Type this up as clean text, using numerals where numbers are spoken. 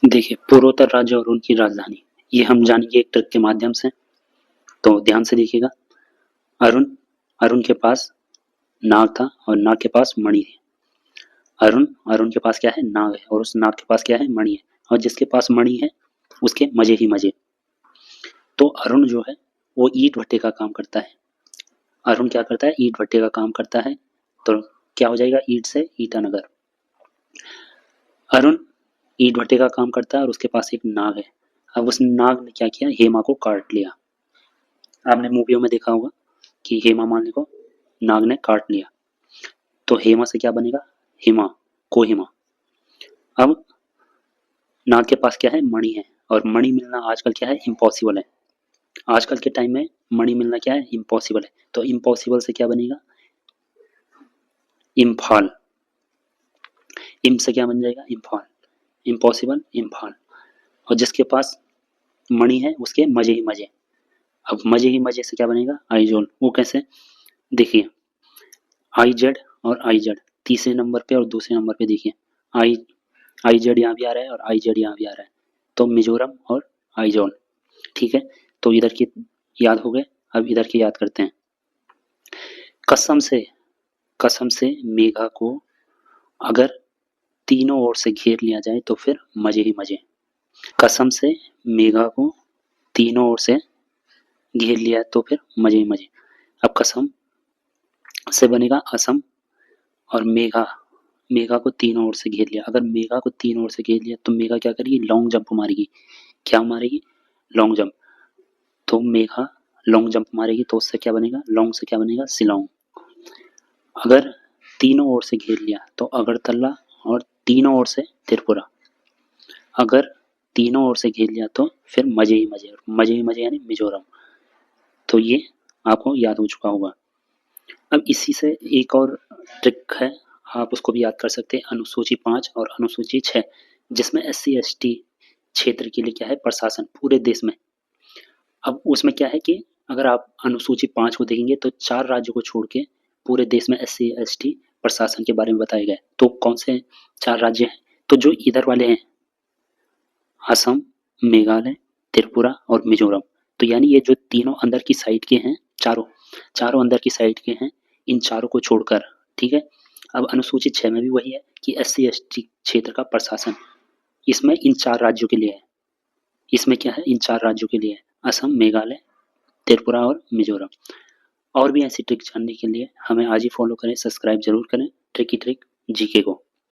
देखिए, पूर्वोत्तर राज्य और उनकी राजधानी, ये हम जानेंगे एक ट्रिक के माध्यम से। तो ध्यान से देखिएगा। अरुण अरुण के पास नाग था और नाग के पास मणि है। अरुण के पास क्या है? नाग है, और उस नाग के पास क्या है? मणि है। और जिसके पास मणि है उसके मजे ही मजे। तो अरुण जो है वो ईंट भट्टे का काम करता है। अरुण क्या करता है? ईंट भट्टे का काम करता है। तो क्या हो जाएगा? ईंट से ईटानगर। अरुण ईंट भट्टे का काम करता है और उसके पास एक नाग है। अब उस नाग ने क्या किया? हेमा को काट लिया। आपने मूवियों में देखा होगा कि हेमा मालिनी को नाग ने काट लिया। तो हेमा से क्या बनेगा? हिमा, कोहिमा। अब नाग के पास क्या है? मणि है, और मणि मिलना आजकल क्या है? इम्पॉसिबल है। आजकल के टाइम में मणि मिलना क्या है? इम्पॉसिबल है। तो इम्पॉसिबल से क्या बनेगा? इम्फाल। इम से क्या बन जाएगा? इम्फाल। इम्पॉसिबल, इम्फाल। और जिसके पास मणि है उसके मजे ही मजे। अब मजे ही मजे से क्या बनेगा? आइजोल। वो कैसे? देखिए, आई जेड और आई जेड तीसरे नंबर पे और दूसरे नंबर पे देखिए। आई आई जेड यहाँ भी आ रहा है और आई जेड यहाँ भी आ रहा है। तो मिजोरम और आइजोल। ठीक है, तो इधर की याद हो गए। अब इधर की याद करते हैं। कसम से मेघा को अगर तीनों ओर से घेर लिया जाए तो फिर मजे ही मजे। कसम से मेघा को तीनों ओर से घेर लिया तो फिर मजे ही मजे। अब कसम से बनेगा असम, और मेघा मेघा को तीनों ओर से घेर लिया। अगर मेघा को तीनों ओर से घेर लिया तो मेघा क्या करेगी? लॉन्ग जंप मारेगी। क्या मारेगी? Long jump. तो मेघा लॉन्ग जंप मारेगी तो उससे क्या बनेगा? लॉन्ग से क्या बनेगा? शिलोंग। अगर तीनों ओर से घेर लिया तो अगरतला, और तीनों ओर से त्रिपुरा। अगर तीनों ओर से घेर लिया तो फिर मजे ही मजे। मजे ही मजे यानी मिजोरम। तो ये आपको याद हो चुका होगा। अब इसी से एक और ट्रिक है, आप उसको भी याद कर सकते हैं। अनुसूची 5 और अनुसूची 6, जिसमें SC ST क्षेत्र के लिए क्या है? प्रशासन पूरे देश में। अब उसमें क्या है कि अगर आप अनुसूची 5 को देखेंगे तो 4 राज्यों को छोड़ के पूरे देश में SC ST प्रशासन के बारे में बताए गए। तो कौन से 4 राज्य हैं? तो जो इधर वाले हैं, असम, मेघालय, त्रिपुरा और मिजोरम। तो यानी ये जो तीनों अंदर की साइड के हैं, चारों अंदर की साइड के हैं, इन चारों को छोड़कर। ठीक है। अब अनुसूचित 6 में भी वही है कि SC ST क्षेत्र का प्रशासन इसमें इन 4 राज्यों के लिए है। इसमें क्या है? इन 4 राज्यों के लिए है, असम, मेघालय, त्रिपुरा और मिजोरम। और भी ऐसी ट्रिक जानने के लिए हमें आज ही फॉलो करें, सब्सक्राइब जरूर करें ट्रिकी ट्रिक जीके को।